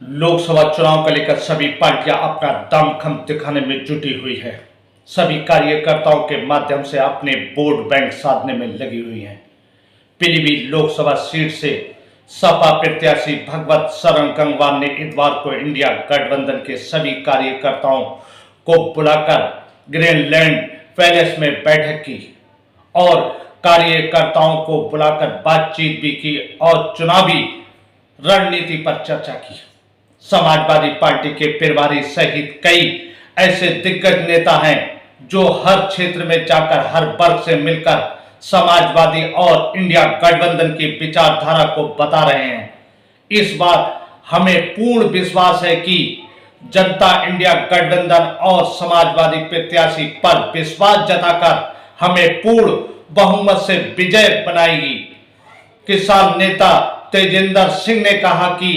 लोकसभा चुनाव को लेकर सभी पार्टियां अपना दमखम दिखाने में जुटी हुई है। सभी कार्यकर्ताओं के माध्यम से अपने वोट बैंक साधने में लगी हुई हैं। पीलीभीत लोकसभा सीट से सपा प्रत्याशी भगवत शरण गंगवार ने इतवार को इंडिया गठबंधन के सभी कार्यकर्ताओं को बुलाकर ग्रीनलैंड पैलेस में बैठक की और कार्यकर्ताओं को बुलाकर बातचीत भी की और चुनावी रणनीति पर चर्चा की। समाजवादी पार्टी के प्रभारी सहित कई ऐसे दिग्गज नेता हैं जो हर क्षेत्र में जाकर हर वर्ग से मिलकर समाजवादी और इंडिया गठबंधन की विचारधारा को बता रहे हैं। इस बार हमें पूर्ण विश्वास है कि जनता इंडिया गठबंधन और समाजवादी प्रत्याशी पर विश्वास जताकर हमें पूर्ण बहुमत से विजय बनाएगी। किसान नेता तेजिंदर सिंह ने कहा कि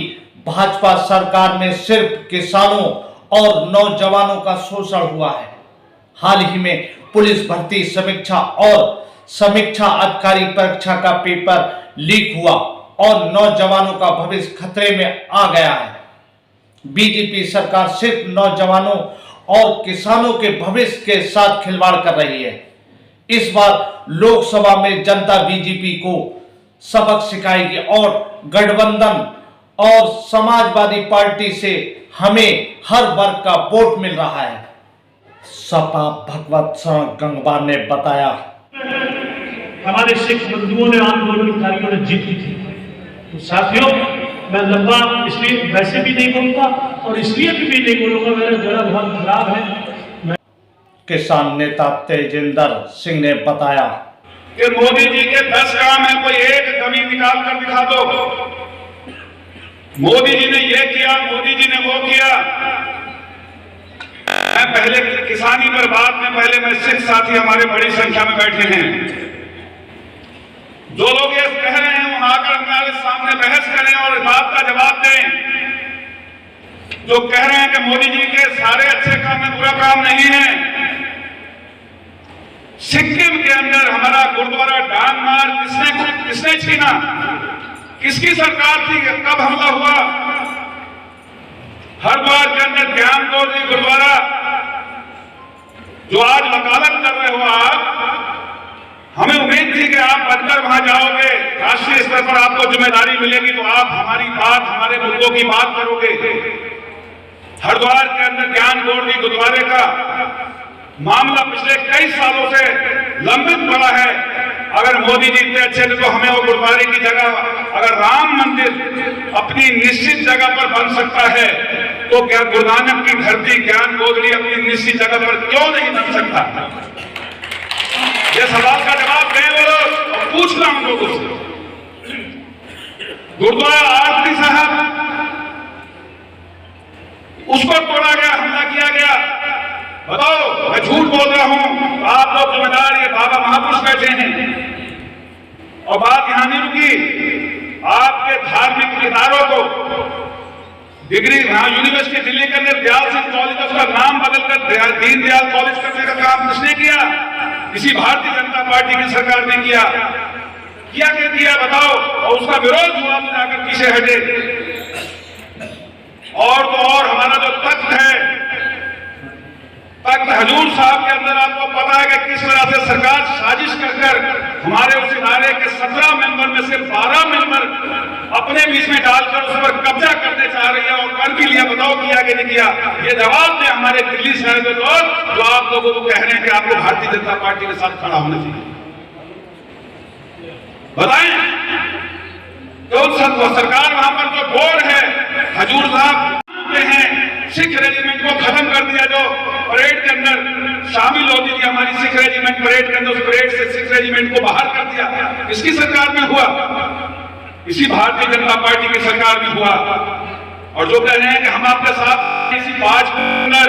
भाजपा सरकार में सिर्फ किसानों और नौजवानों का शोषण हुआ है। हाल ही में पुलिस भर्ती समीक्षा अधिकारी परीक्षा का पेपर लीक हुआ और नौजवानों का भविष्य खतरे में आ गया है। बीजेपी सरकार सिर्फ नौजवानों और किसानों के भविष्य के साथ खिलवाड़ कर रही है। इस बार लोकसभा में जनता बीजेपी को सबक सिखाएगी और गठबंधन और समाजवादी पार्टी से हमें हर वर्ग का वोट मिल रहा है। सपा भगवत शरण गंगवार ने बताया, हमारे सिख बंधुओं ने आंदोलनकारियों ने जीती थी। तो साथियों, मैं लंबा इसलिए वैसे भी नहीं बोलता और इसलिए भी नहीं बोलूंगा, मेरा गला बहुत खराब है। किसान नेता तेजिंदर सिंह ने बताया कि मोदी जी के 10 काम है, कोई एक कमी निकाल कर दिखा दो। मोदी जी ने ये किया, मोदी जी ने वो किया। मैं पहले किसानी पर बात में पहले मैं सिख साथी हमारे बड़ी संख्या में बैठे हैं। जो लोग ये कह रहे हैं वो आकर हमारे सामने बहस करें और इस बात का जवाब दें। जो कह रहे हैं कि मोदी जी के सारे अच्छे काम में बुरा काम नहीं है। सिक्किम के अंदर हमारा गुरुद्वारा डांगमार किसने छीना? किसकी सरकार थी? कब हमला हुआ? हरिद्वार के अंदर ज्ञान गौरी गुरुद्वारा जो आज वकालत कर रहे हो आप, हमें उम्मीद थी कि आप बनकर वहां जाओगे, राष्ट्रीय स्तर पर आपको जिम्मेदारी मिलेगी तो आप हमारी बात, हमारे मुद्दों की बात करोगे। हरिद्वार के अंदर ज्ञान गौरी गुरुद्वारे का मामला पिछले कई सालों से लंबित पड़ा है। अगर मोदी जी इतने अच्छे थे तो हमें वो गुरुद्वारे की जगह, अगर राम मंदिर अपनी निश्चित जगह पर बन सकता है तो क्या गुरु नानक की धरती ज्ञान गोदड़ी अपनी निश्चित जगह पर क्यों नहीं बन सकता? ये सवाल का जवाब दें वो लोग और पूछ रहा हूं लोगों से। गुरुद्वारा आरती साहब उस पर तोड़ा गया, हमला किया गया। बताओ, मैं झूठ बोल रहा हूं? आप लोग जिम्मेदार, ये बाबा महापुरुष बैठे हैं। और बात यहां नहीं रुकी। आपके धार्मिक इदारों को डिग्री यूनिवर्सिटी दिल्ली के अंदर दयाल सिंह कॉलेज, उसका नाम बदलकर दीनदयाल कॉलेज करने का काम किसने किया? इसी भारतीय जनता पार्टी की सरकार ने किया। क्या बताओ? और उसका विरोध हुआ तो जाकर पीछे हटे। और तो और हमारा जो तख्त है, तख्त हजूर साहब के अंदर आपको पता है कि किस तरह से सरकार साजिश कर हमारे उस इदारे के 17 मेंबर में से 12 मेंबर अपने बीच में डालकर उस पर कब्जा करने चाह रही है और कर भी लिया। बताओ किया कि नहीं किया? ये जवाब दें हमारे दिल्ली शहर के लोग जो आप लोगों को कह रहे हैं कि आपको भारतीय जनता पार्टी के साथ खड़ा होना चाहिए। बताएं तो सरकार वहां पर जो बोर्ड है, हजूर साहब हैं, सिख रेजिमेंट को खत्म कर दिया। जो परेड के अंदर शामिल होती थी हमारी सिख रेजिमेंट परेड के अंदर, उस परेड से सिख रेजिमेंट को बाहर कर दिया। इसकी सरकार में हुआ, इसी भारतीय जनता पार्टी की सरकार में हुआ। और जो कह रहे हैं कि हम आपके साथ इसी 5 के अंदर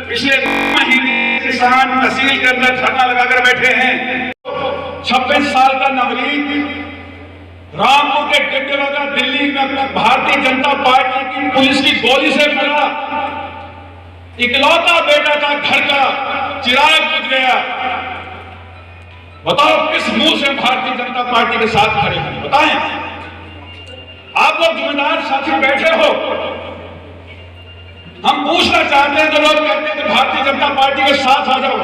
पिछले महीने किसान तहसील के अंदर धरना लगाकर बैठे हैं। 26 साल का नवनीत रामपुर के टिड्डा दिल्ली में भारतीय जनता पार्टी की पुलिस की गोली से मरा। इकलौता बेटा था घर का, चिराग बुझ गया। बताओ किस मुंह से भारतीय जनता पार्टी के साथ खड़े हैं? बताएं। आप लोग जिम्मेदार साथी बैठे हो, हम पूछना चाहते हैं, जो लोग कहते हैं कि भारतीय जनता पार्टी के साथ आ जाओ,